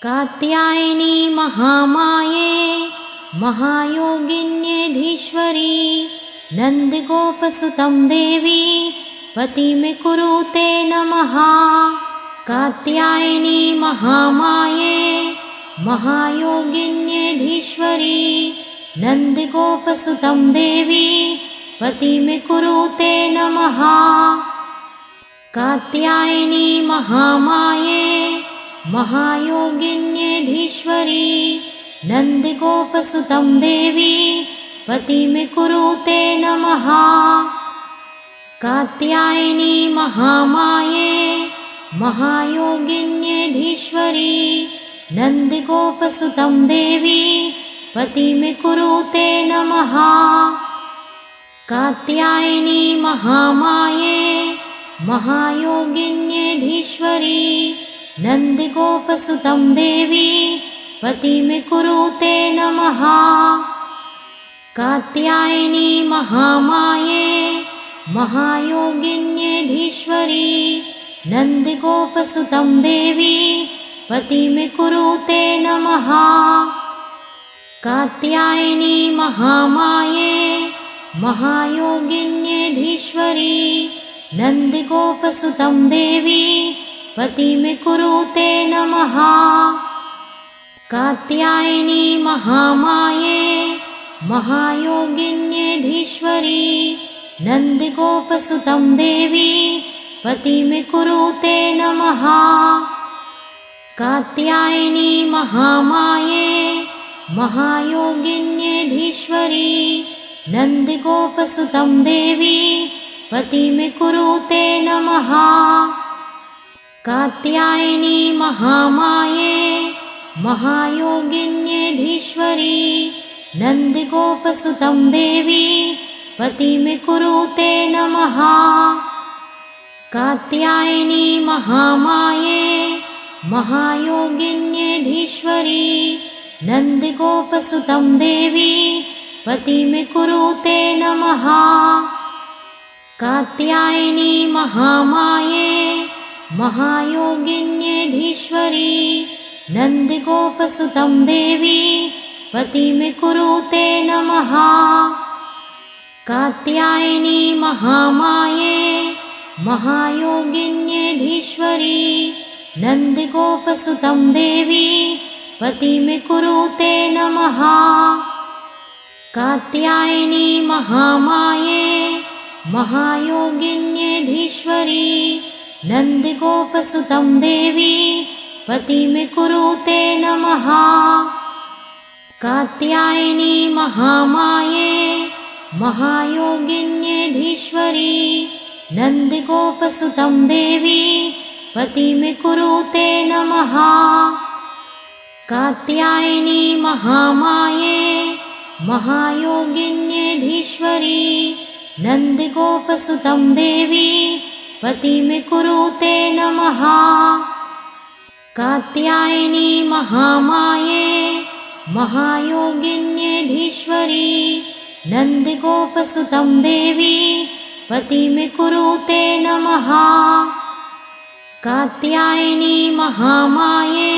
कात्यायनी महामाये महायोगिन्यधीश्वरी नन्दगोपसुतं देवी पतिं कुरुते नमः। कात्यायनी महामाये महायोगिन्यधीश्वरी नन्दगोपसुतं देवी पतिं कुरुते नमः। कात्यायनी महामाये महायोगिन्यधीश्वरी नन्दगोपसुतं देवी पतिं कुरुते नमः। कात्यायनी महामाये महायोगिन्यधीश्वरी नन्दगोपसुतं देवी पतिं कुरुते नमः। कात्यायनी महामाये महायोगिन्यधीश्वरी नन्दगोपसुतं देवी पतिं कुरुते नमः। कात्यायनी महामाये महायोगिन्यधीश्वरी नन्दगोपसुतं देवी पतिं कुरुते नमः। कात्यायनी महामाये महायोगिन्यधीश्वरी नन्दगोपसुतं देवी पतिं कुरुते नमः। कात्यायनी महामाये महायोगिन्यधीश्वरी नन्दगोपसुतं देवी पतिं कुरुते नमः। कात्यायनी महामाये महायोगिन्यधीश्वरी नन्दगोपसुतं देवी पतिं कुरुते नमः। कात्यायनी महामाये महायोगिन्यधीश्वरी नन्दगोपसुतं देवी पतिं कुरुते नमः। कात्यायनी महामाये महायोगिन्यधीश्वरी नन्दगोपसुतं देवी पतिं कुरुते नमः। कात्यायनी महामाये महायोगिन्यधीश्वरी नन्दगोपसुतं देवी पतिं कुरुते नमः। कात्यायनी महामाये महायोगिन्यधीश्वरी नन्दगोपसुतं देवी पतिं कुरुते नमः। कात्यायनी महामाये महायोगिन्यधीश्वरी नन्दगोपसुतं देवी पतिं कुरुते नमः। कात्यायनी महामाये महायोगिन्यधीश्वरी नन्दगोपसुतं देवी पतिं कुरुते नमः। कात्यायनी महामाये महायोगिन्यधीश्वरी नन्दगोपसुतं देवी पतिं कुरुते नमः। कात्यायनी महामाये महायोगिन्यधीश्वरी नन्दगोपसुतं देवी पतिं कुरुते नमः। कात्यायनी महामाये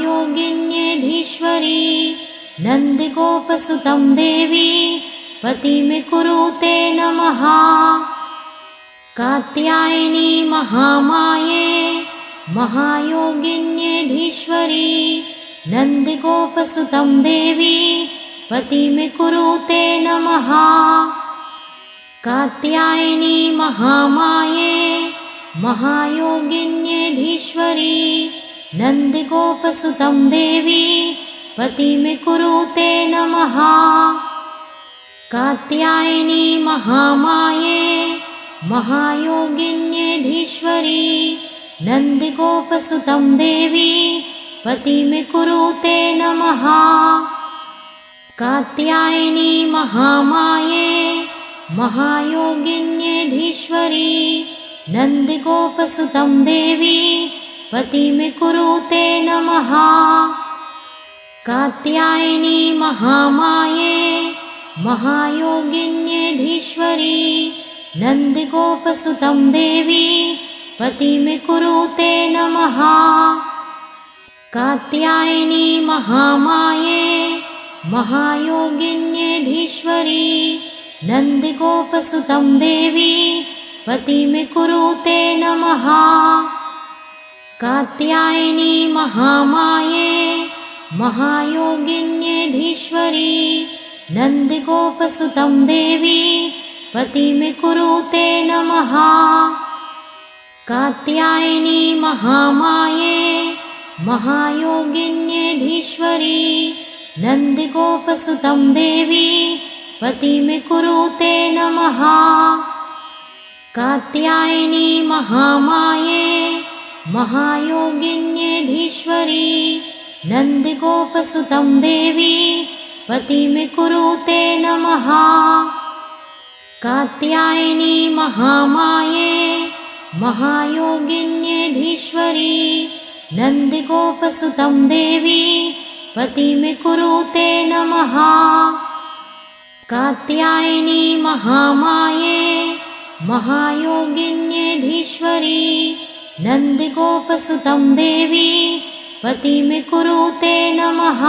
महायोगिन्यधीश्वरी नन्दगोपसुतं देवी पतिं कुरुते नमः। कात्यायनी महामाये महायोगिन्यधीश्वरी नन्दगोपसुतं देवी पतिं कुरुते नमः। कात्यायनी महामाये महायोगिन्यधीश्वरी नन्दगोपसुतं देवी पतिं कुरुते नमः। कात्यायनी महामाये महायोगिन्यधीश्वरी नन्दगोपसुतं देवी पतिं कुरुते नमः। कात्यायनी महामाये महायोगिन्यधीश्वरी नन्दगोपसुतं देवी पतिं कुरुते नमः। कात्यायनी महामाये महायोगिन्यधीश्वरी नन्दगोपसुतं देवी पतिं कुरुते नमः। कात्यायनी महामाये महायोगिन्येधीश्वरी नन्दिगोपसुतं देवी पतिमे कुरुते नमः। कात्यायनी महामाये महायोगिन्येधीश्वरी नन्दिगोपसुतं देवी पतिमे कुरुते नमः। कात्यायनी महामाये महायोगिन्येधीश्वरी नन्दिगोपसुतं देवी पतिमे कुरुते नमः। कात्यायनी महामाये महायोगिन्येधीश्वरी नन्दिगोपसुतं देवी पतिमे कुरुते नमः। कात्यायनी महामाये महायोगिन्येधीश्वरी नन्दिगोपसुतं देवी पतिमे कुरुते नमः। कात्यायनी महामाये महायोगिन्येधीश्वरी नन्दिगोपसुतं देवी पतिमे कुरुते नमः।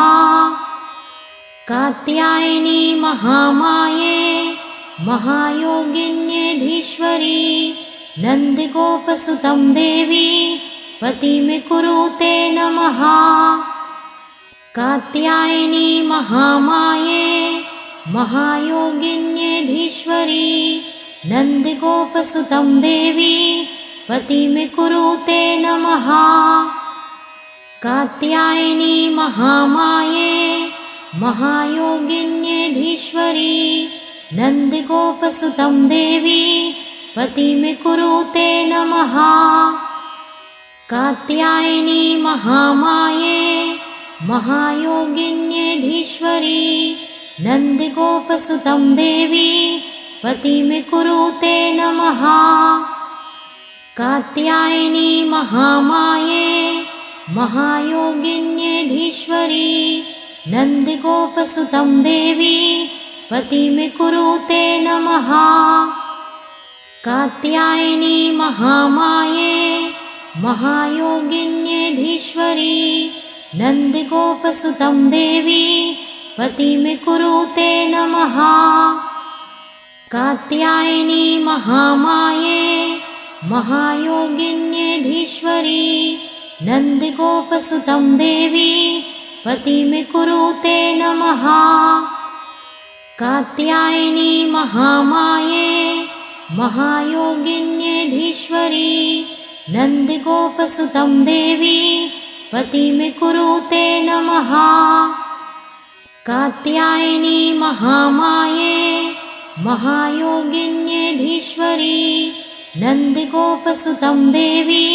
कात्यायनी महामाये महायोगिन्येधीश्वरी नन्दिगोपसुतं देवी पतिमे कुरुते नमः। कात्यायनी महामाये महायोगिन्येधीश्वरी नन्दिगोपसुतं देवी पतिमे कुरुते नमः। कात्यायनी महामाये महायोगिन्येधीश्वरी नन्दिगोपसुतं देवी पतिमे कुरुते नमः। कात्यायनी महामाये महायोगिन्येधीश्वरी नन्दिगोपसुतं देवी पतिमे कुरुते नमः। कात्यायनी महामाये महायोगिन्येधीश्वरी नन्दिगोपसुतं देवी पतिमे कुरुते नमः। कात्यायनी महामाये महायोगिन्येधीश्वरी नन्दिगोपसुतं देवी पतिमे कुरुते नमः। कात्यायनी महामाये महायोगिन्येधीश्वरी नन्दिगोपसुतं देवी पतिमे कुरुते नमः। कात्यायनी महामाये महायोगिन्येधीश्वरी नन्दिगोपसुतं देवी पतिमे कुरुते नमः। कात्यायनी महामाये महायोगिन्येधीश्वरी नन्दिगोपसुतं देवी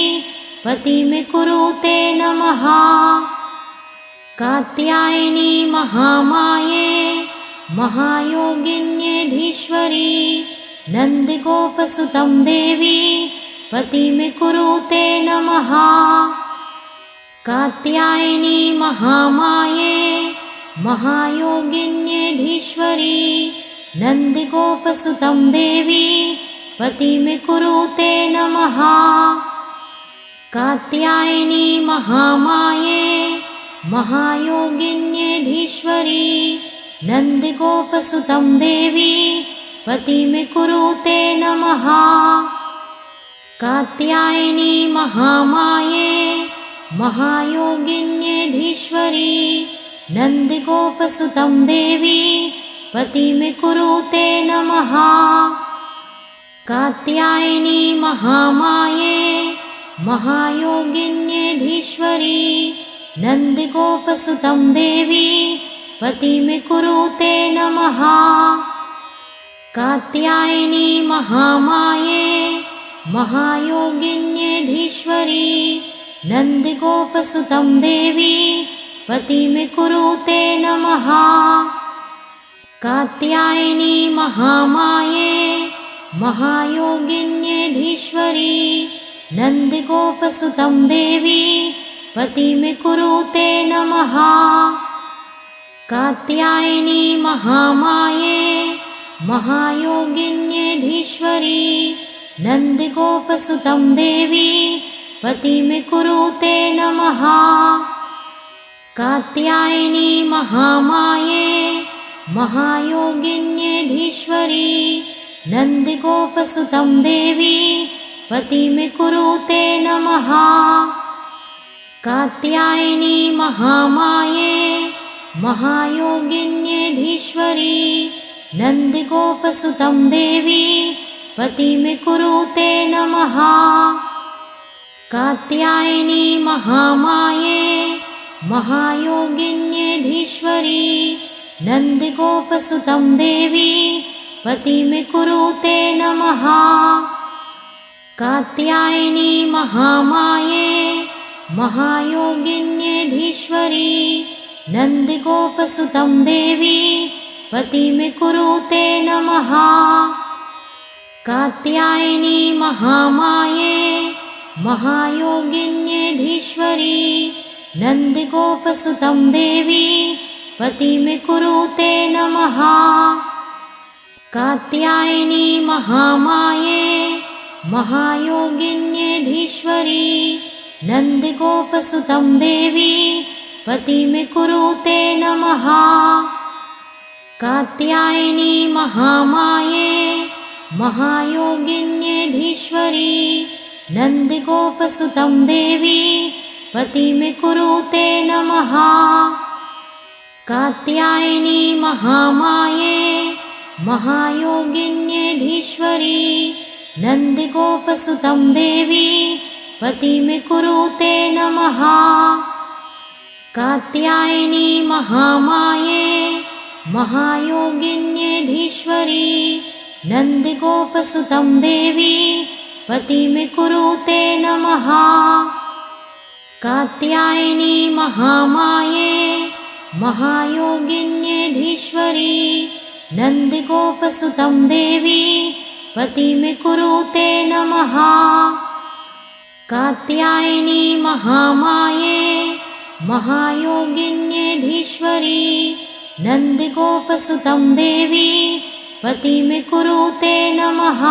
पतिमे कुरुते नमः। कात्यायनी महामाये महायोगिन्येधीश्वरी नन्दिगोपसुतं देवी पतिमे कुरुते नमः। कात्यायनी महामाये महायोगिन्येधीश्वरी नन्दिगोपसुतं देवी पतिमे कुरुते नमः। कात्यायनी महामाये महायोगिन्येधीश्वरी नन्दिगोपसुतं देवी पतिमे कुरुते नमः। कात्यायनी महामाये महायोगिन्येधीश्वरी नन्दिगोपसुतं देवी पतिमे कुरुते नमः। कात्यायनी महामाये महायोगिन्येधीश्वरी नन्दिगोपसुतं देवी पतिमे कुरुते नमः। कात्यायनी महामाये महायोगिन्येधीश्वरी नन्दिगोपसुतं देवी पतिमे कुरुते नमः। कात्यायनी महामाये महायोगिन्येधीश्वरी नन्दिगोपसुतं देवी पतिमे कुरुते नमः। कात्यायनी महामाये महायोगिन्येधीश्वरी नन्दिगोपसुतं देवी पतिमे कुरुते नमः। कात्यायनी महामाये महायोगिन्येधीश्वरी नन्दिगोपसुतं देवी पतिमे कुरुते नमः। कात्यायनी महामाये महायोगिन्येधीश्वरी नन्दिगोपसुतं देवी पतिमे कुरुते नमः। कात्यायनी महामाये महायोगिन्येधीश्वरी नन्दिगोपसुतं देवी पतिमे कुरुते नमः। कात्यायनी महामाये महायोगिन्येधीश्वरी नन्दिगोपसुतं देवी पतिमे कुरुते नमः। कात्यायनी महामाये महायोगिन्येधीश्वरी नन्दिगोपसुतं देवी पतिमे कुरुते नमः। कात्यायनी महामाये महायोगिन्येधीश्वरी नन्दिगोपसुतं देवी पतिमे कुरुते नमः। कात्यायनी महामाये महायोगिन्येधीश्वरी नन्दिगोपसुतं देवी पतिमे कुरुते नमः। कात्यायनी महामाये महायोगिन्येधीश्वरी नन्दिगोपसुतं देवी पतिमे कुरुते नमः। कात्यायनी महामाये महायोगिन्येधीश्वरी नन्दिगोपसुतं देवी पतिमे कुरुते नमः। कात्यायनी महामाये महायोगिन्येधीश्वरी नन्दिगोपसुतं देवी पतिमे कुरुते नमः। कात्यायनी महामाये महायोगिन्येधीश्वरी नन्दिगोपसुतं देवी पतिमे कुरुते नमः।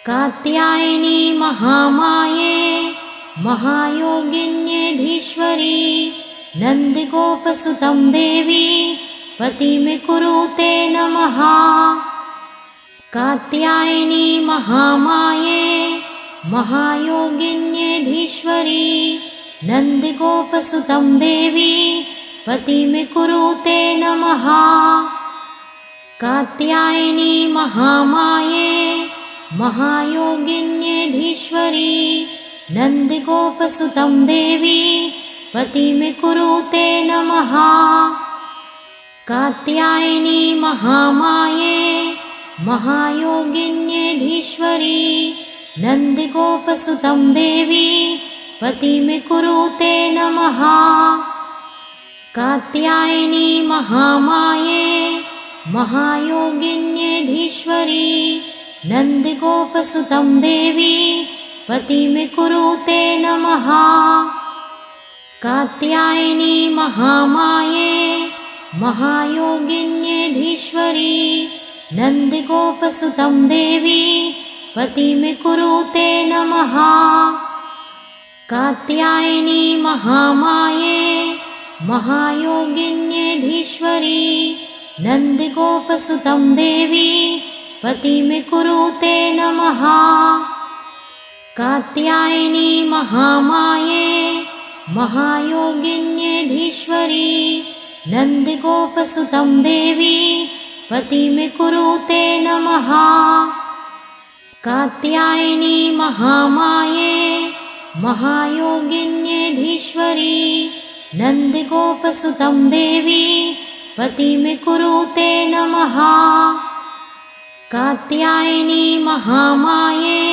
कात्यायनी महामाये महायोगिन्येधीश्वरी नन्दिगोपसुतं देवी पतिमे कुरुते नमः। कात्यायनी महामाये महायोगिन्येधीश्वरी नन्दिगोपसुतं देवी पतिमे कुरुते नमः। कात्यायनी महामाये महायोगिन्येधीश्वरी नन्दिगोपसुतं देवी पतिमे कुरुते नमः। कात्यायनी महामाये महायोगिन्येधीश्वरी नन्दिगोपसुतं देवी पतिमे कुरुते नमः। कात्यायनी महामाये महायोगिन्येधीश्वरी नन्दिगोपसुतं देवी पतिमे कुरुते नमः। कात्यायनी महामाये महायोगिन्येधीश्वरी नन्दिगोपसुतं देवी पतिमे कुरुते नमः। कात्यायनी महामाये महायोगिन्येधीश्वरी नन्दिगोपसुतं देवी पतिमे कुरुते नमः। कात्यायनी महामाये महायोगिन्येधीश्वरी नन्दिगोपसुतं देवी पतिमे कुरुते नमः। कात्यायनी महामाये महायोगिन्येधीश्वरी नन्दिगोपसुतं देवी पतिमे कुरुते नमः। कात्यायनी महामाये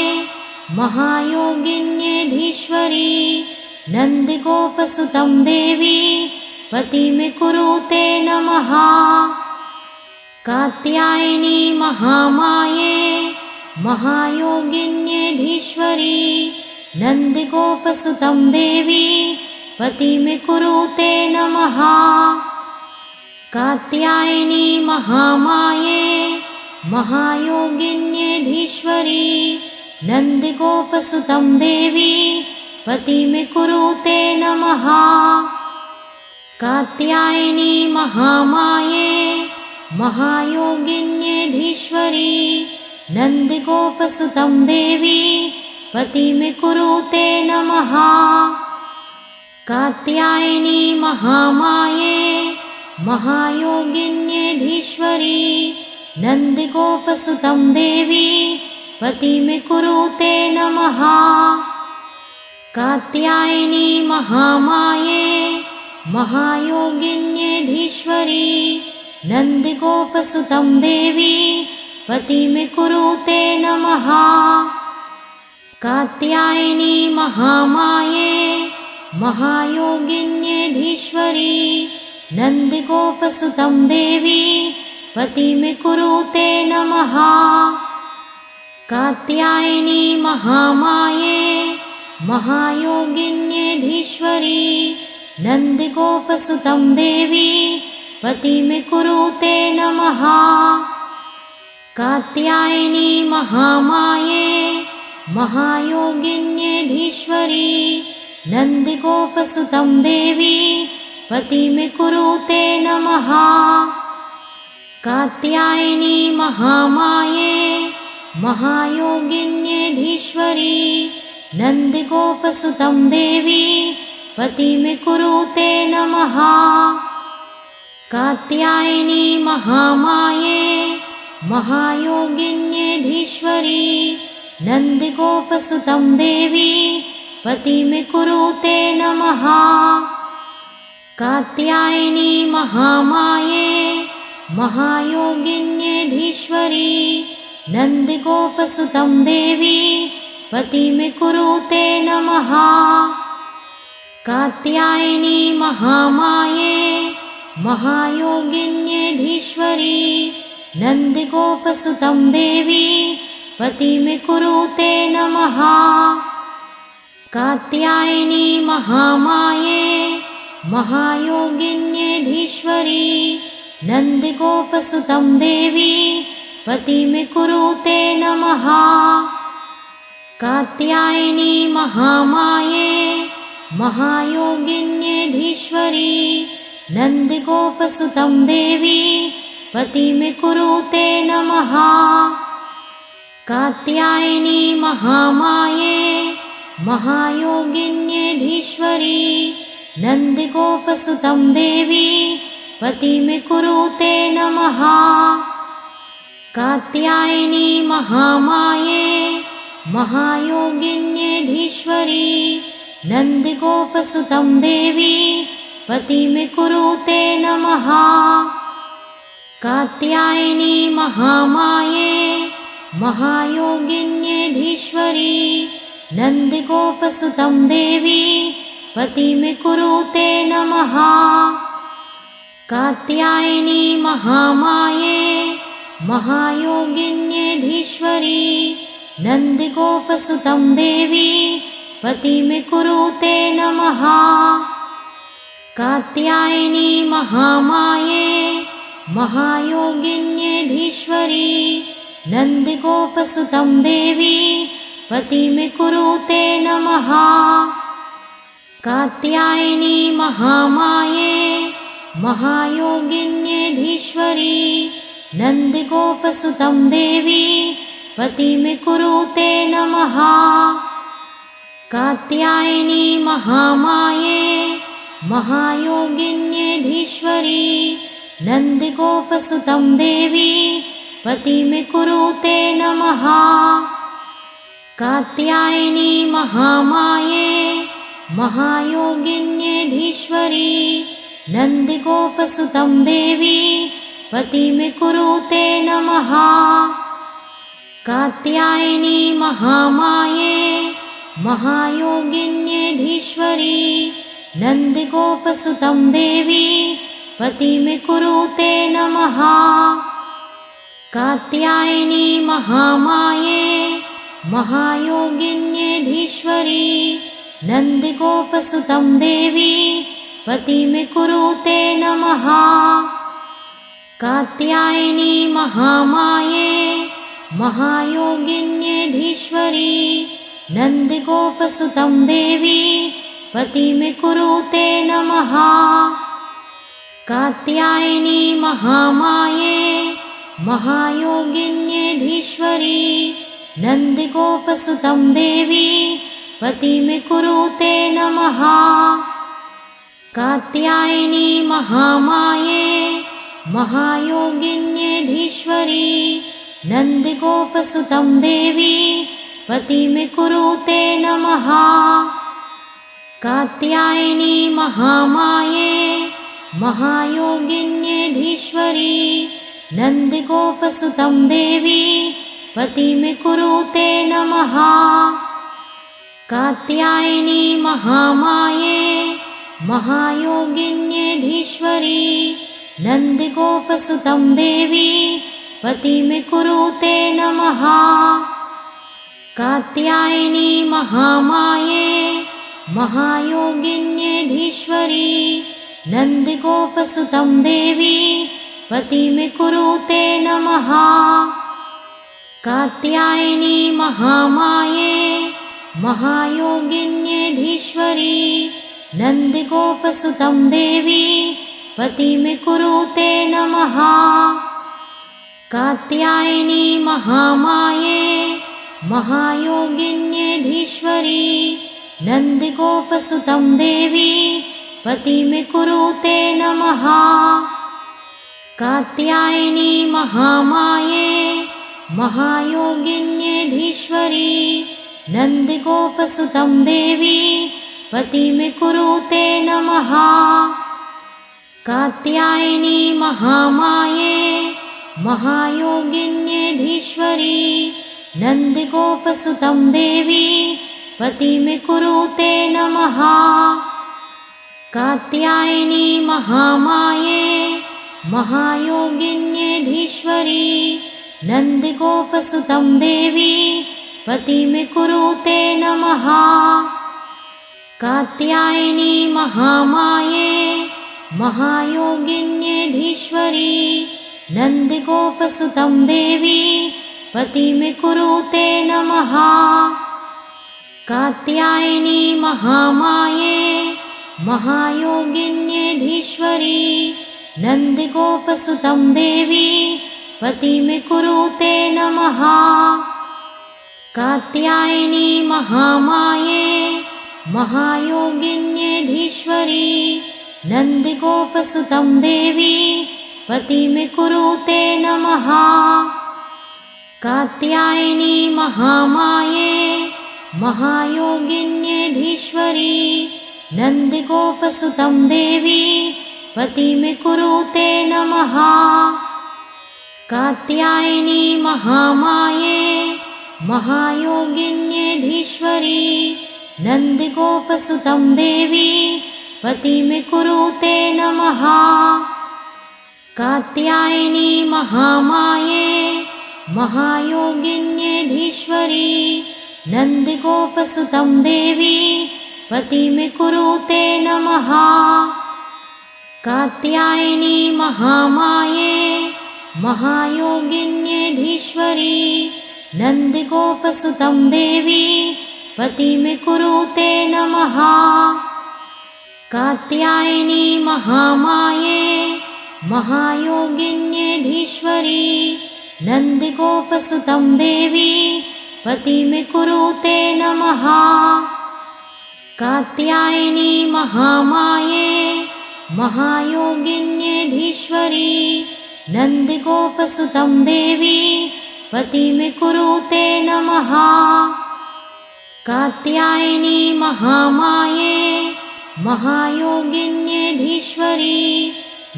महायोगिन्येधीश्वरी नन्दिगोपसुतं देवी पतिमे कुरुते नमः। कात्यायनी महामाये महायोगिन्येधीश्वरी नन्दिगोपसुतं देवी पतिमे कुरुते नमः। कात्यायनी महामाये महायोगिन्येधीश्वरी नन्दिगोपसुतं देवी पतिमे कुरुते नमः। कात्यायनी महामाये महायोगिन्येधीश्वरी नन्दिगोपसुतं देवी पतिमे कुरुते नमः। कात्यायनी महामाये महायोगिन्येधीश्वरी नन्दिगोपसुतं देवी पतिमे कुरुते नमः। कात्यायनी महामाये महायोगिन्येधीश्वरी नन्दिगोपसुतं देवी पतिमे कुरुते नमः। कात्यायनी महामाये महायोगिन्येधीश्वरी नन्दिगोपसुतं देवी पतिमे कुरुते नमः। कात्यायनी महामाये महायोगिन्येधीश्वरी नन्दिगोपसुतं देवी पतिमे कुरुते नमः। कात्यायनी महामाये महायोगिन्येधीश्वरी नन्दिगोपसुतं देवी पतिमे कुरुते नमः। कात्यायनी महामाये महायोगिन्येधीश्वरी नन्दिगोपसुतं देवी पतिमे कुरुते नमः। कात्यायनी महामाये महायोगिन्येधीश्वरी नन्दिगोपसुतं देवी पतिमे कुरुते नमः। कात्यायनी महामाये महायोगिन्येधीश्वरी नन्दिगोपसुतं देवी पतिमे कुरुते नमः। कात्यायनी महामाये महायोगिन्येधीश्वरी नन्दिगोपसुतं देवी पतिमे कुरुते नमः। कात्यायनी महामाये महायोगिन्येधीश्वरी नन्दिगोपसुतं देवी पतिमे कुरुते नमः। कात्यायनी महामाये महायोगिन्येधीश्वरी नन्दिगोपसुतं देवी पतिमे कुरुते नमः। कात्यायनी महामाये महायोगिन्येधीश्वरी नन्दिगोपसुतं देवी पतिमे कुरुते नमः। कात्यायनी महामाये महायोगिन्येधीश्वरी नन्दिगोपसुतं देवी पतिमे कुरुते नमः। कात्यायनी महामाये महायोगिन्येधीश्वरी नन्दिगोपसुतं देवी पतिमे कुरुते नमः। कात्यायनी महामाये महायोगिन्येधीश्वरी नन्दिगोपसुतं देवी पतिमे कुरुते नमः। कात्यायनी महामाये महायोगिन्येधीश्वरी नन्दिगोपसुतं देवी पतिमे कुरुते नमः। कात्यायनी महामाये महायोगिन्येधीश्वरी नन्दिगोपसुतं देवी पतिमे कुरुते नमः। कात्यायनी महामाये महायोगिन्येधीश्वरी नन्दिगोपसुतं देवी पतिमे कुरुते नमः। कात्यायनी महामाये महायोगिन्येधीश्वरी नन्दिगोपसुतं देवी पतिमे कुरुते नमः। कात्यायनी महामाये महायोगिन्येधीश्वरी नन्दिगोपसुतं देवी पतिमे कुरुते नमः। कात्यायनी महामाये महायोगिन्येधीश्वरी नन्दिगोपसुतं देवी पतिमे कुरुते नमः। कात्यायनी महामाये महायोगिन्येधीश्वरी नन्दिगोपसुतं देवी पतिमे कुरुते नमः। कात्यायनी महामाये महायोगिन्येधीश्वरी नन्दिगोपसुतं देवी पतिं कुरुते नमः। कात्यायनी महामाये महायोगिन्येधीश्वरी नन्दिगोपसुतं देवी पतिं कुरुते नमः। कात्यायनी महामाये महायोगिन्येधीश्वरी नन्दिगोपसुतं देवी पतिं कुरुते नमः। कात्यायनी महामाये महायोगिन्येधीश्वरी नन्दिगोपसुतं देवी पतिं कुरुते नमः। कात्यायनी महामाये महायोगिन्येधीश्वरी नन्दिगोपसुतं देवी पतिं कुरुते नमः। कात्यायनी महामाये महायोगिन्येधीश्वरी नन्दिगोपसुतं देवी पतिं कुरुते नमः। कात्यायनी महामाये महायोगिन्येधीश्वरी नन्दिगोपसुतं देवी पतिं कुरुते नमः। कात्यायनी महामाये महायोगिन्येधीश्वरी नन्दिगोपसुतं देवी पतिं कुरुते नमः। कात्यायनी महामाये महायोगिन्येधीश्वरी नन्दिगोपसुतं देवी पतिं कुरुते नमः। कात्यायनी महामाये महायोगिन्येधीश्वरी नन्दिगोपसुतं देवी पतिं कुरुते नमः। कात्यायनी महामाये महायोगिन्येधीश्वरी नन्दिगोपसुतं देवी पतिं कुरुते नमः। कात्यायनी महामाये महायोगिन्येधीश्वरी नन्दिगोपसुतं देवी पतिं कुरुते नमः। कात्यायनी महामाये महायोगिन्येधीश्वरी नन्दिगोपसुतं देवी पतिं कुरुते नमः। कात्यायनी महामाये महायोगिन्येधीश्वरी नन्दिगोपसुतं देवी पतिं कुरुते नमः। कात्यायनी महामाये महायोगिन्येधीश्वरी नन्दिगोपसुतं देवी पतिं कुरुते नमः। कात्यायनी महामाये महायोगिन्येधीश्वरी नन्दिगोपसुतं देवी पतिं कुरुते नमः। कात्यायनी महामाये महायोगिन्येधीश्वरी नन्दिगोपसुतं देवी पतिं कुरुते नमः। कात्यायनी महामाये महायोगिन्येधीश्वरी नन्दिगोपसुतं देवी पतिं कुरुते नमः। कात्यायनी महामाये महायोगिन्येधीश्वरी नन्दिगोपसुतं देवी पतिं कुरुते नमः। कात्यायनी महामाये महायोगिन्येधीश्वरी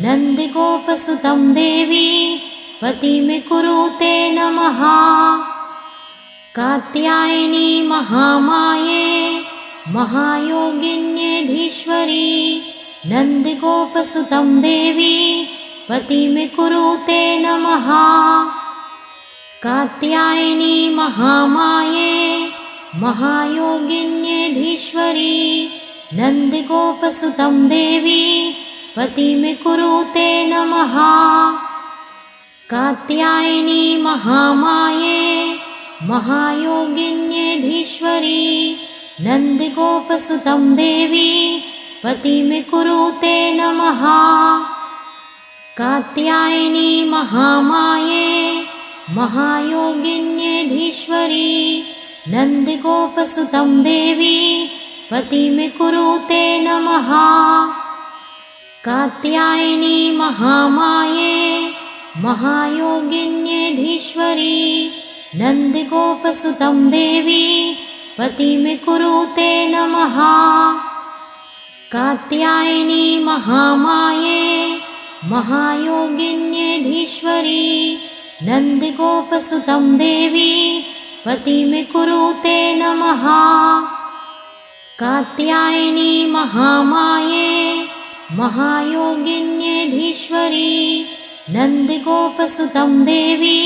नन्दिगोपसुतं देवी पतिं कुरुते नमः। कात्यायनी महामाये महायोगिन्येधीश्वरी नन्दिगोपसुतं देवी पतिं कुरुते नमः। कात्यायनी महामाये महायोगिन्येधीश्वरी नन्दिगोपसुतं देवी पतिं कुरुते नमः। कात्यायनी महामाये महायोगिन्येधीश्वरी नन्दिगोपसुतं देवी पतिं कुरुते नमः। कात्यायनी महामाये महायोगिन्येधीश्वरी नन्दगोपसुतं देवी पतिं कुरुते नमः। कात्यायनी महामाये महायोगिन्येधीश्वरी नन्दगोपसुतं देवी पतिं कुरुते नमः। कात्यायनी महामाये महायोगिन्येधीश्वरी नन्दगोपसुतं देवी पतिं कुरुते नमः। कात्यायनी महामाये महायोगिन्येधीश्वरी नन्दगोपसुतं देवी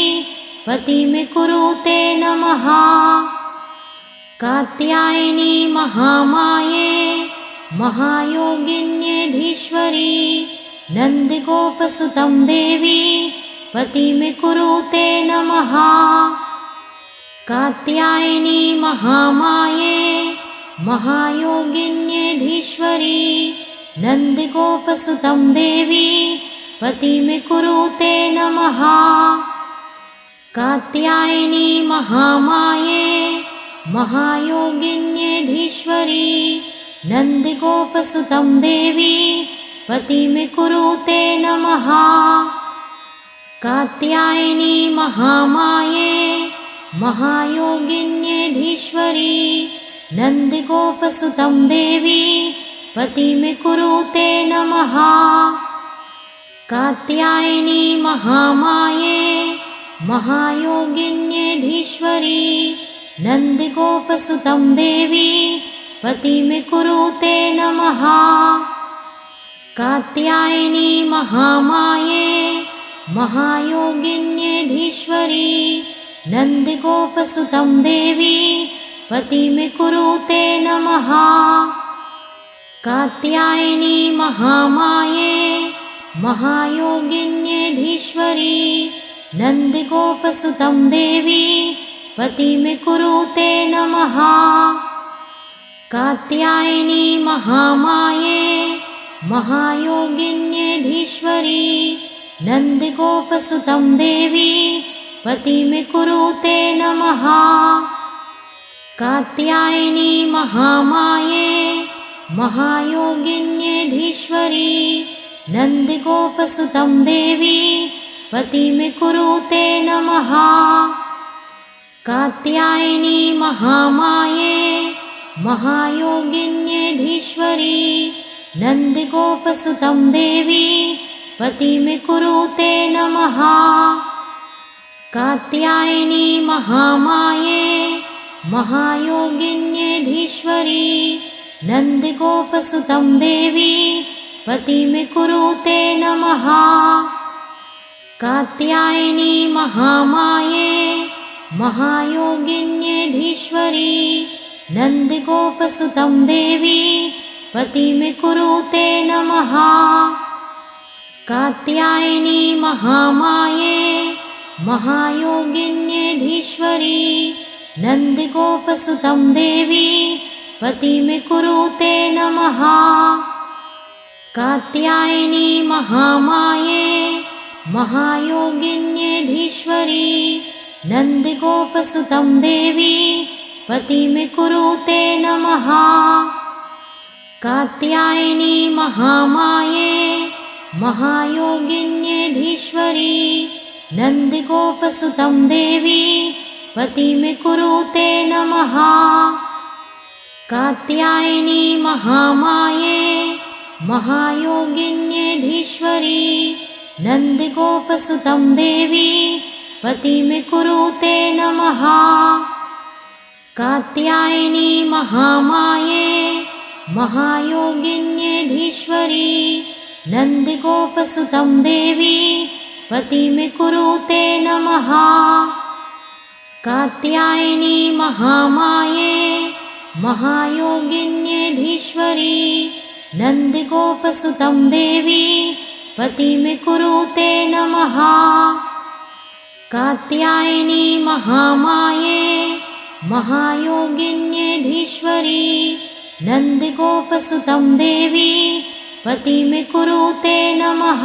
पतिं कुरुते नमः। कात्यायनी महामाये महायोगिन्येधीश्वरी नन्दगोपसुतं देवी पतिं कुरुते नमः। कात्यायनी महामाये महायोगिन्येधीश्वरी नन्दगोपसुतं देवी पतिं कुरुते नमः। कात्यायनी महामाये महायोगिन्येधीश्वरी नन्दगोपसुतं देवी पतिं कुरुते नमः। कात्यायनी महामाये महायोगिन्येधीश्वरी नन्दगोपसुतं देवी पतिं कुरुते नमः। कात्यायनी महामाये महायोगिन्येधीश्वरी नन्दगोपसुतं देवी पतिं कुरुते नमः। कात्यायनी महामाये महायोगिन्येधीश्वरी नन्दगोपसुतं देवी पतिं कुरुते नमः। कात्यायनी महामाये महायोगिन्येधीश्वरी नन्दगोपसुतं देवी पतिं कुरुते नमः। कात्यायनी महामाये महायोगिन्येधीश्वरी नन्दगोपसुतं देवी पतिं कुरुते नमः। कात्यायनी महामाये महायोगिन्येधीश्वरी नन्दगोपसुतं देवी पतिं कुरुते नमः। कात्यायनी महामाये महायोगिन्येधीश्वरी नन्दगोपसुतं देवी पतिं कुरुते नमः। कात्यायनी महामाये महायोगिन्येधीश्वरी नन्दगोपसुतं देवी पतिं कुरुते नमः। कात्यायनी महामाये महायोगिन्येधीश्वरी नन्दगोपसुतं देवी पतिं कुरुते नमः। कात्यायनी महामाये महायोगिन्येधीश्वरी नन्दगोपसुतं देवी पतिं कुरुते नमः। कात्यायनी महामाये महायोगिन्येधीश्वरी नन्दगोपसुतं देवी पतिं कुरुते नमः। कात्यायनी महामाये महायोगिन्येधीश्वरी नन्दगोपसुतं देवी पतिं कुरुते नमः। कात्यायनी महामाये महायोगिन्येधीश्वरी नन्दगोपसुतं देवी पतिं कुरुते नमः। कात्यायनी महामाये महायोगिन्येधीश्वरी नन्दगोपसुतं देवी पतिं कुरुते नमः। कात्यायनी महामाये महायोगिन्येधीश्वरी नन्दगोपसुतं देवी पतिं कुरुते नमः। कात्यायनी महामाये महायोगिन्येधीश्वरी नन्दगोपसुतं देवी पतिं कुरुते नमः।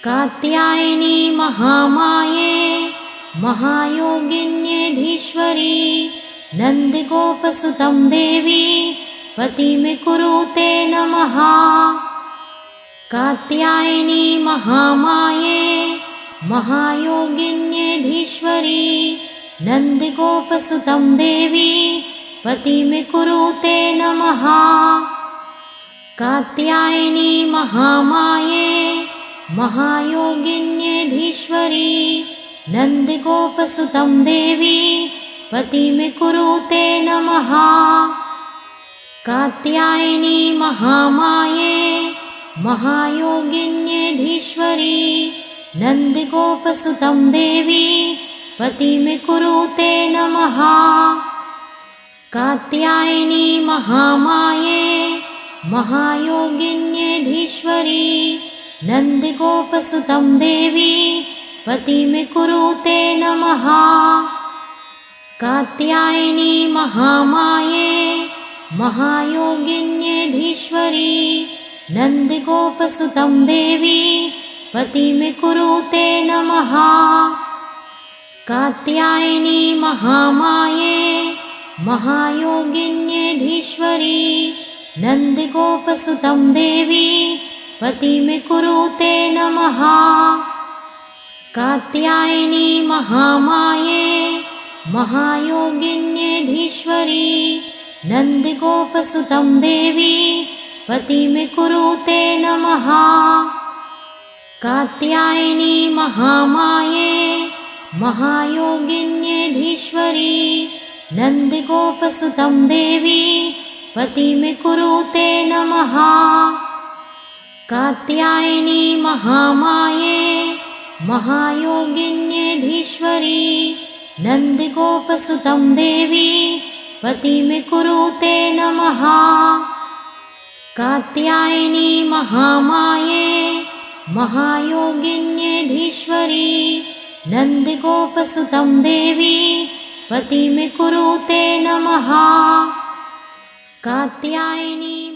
कात्यायनी महामाये महायोगिन्येधीश्वरी नन्दगोपसुतं देवी पतिमे कुरुते नमः। कात्यायनी महामाये महायोगिन्येधीश्वरी नन्दगोपसुतं देवी पतिमे कुरुते नमः। कात्यायनी महामाये महायोगिन्येधीश्वरी नन्दगोपसुतं देवी पतिमे कुरुते नमः। कात्यायनी महामाये महायोगिन्येधीश्वरी नन्दगोपसुतं देवी पतिमे कुरुते नमः। कात्यायनी महामाये महायोगिन्येधीश्वरी नन्दगोपसुतं देवी पतिमे कुरुते नमः। कात्यायनी महामाये महायोगिन्येधीश्वरी नन्दगोपसुतं देवी पतिमे कुरुते नमः। कात्यायनी महामाये महायोगिन्येधीश्वरी नन्दगोपसुतं देवी पतिमे कुरुते नमः। कात्यायनी महामाये महायोगिन्येधीश्वरी नन्दगोपसुतं देवी पतिमे कुरुते नमः। कात्यायनी महामाये महायोगिन्येधीश्वरी नन्दगोपसुतं देवी पतिमे कुरुते नमः। कात्यायनी महामाये महायोगिन्येधीश्वरी नन्दगोपसुतं देवी पतिमे कुरुते नमः। कात्यायनी महामाये महायोगिन्येधीश्वरी नन्दगोपसुतं देवी पतिमे कुरुते नमः। कात्यायनी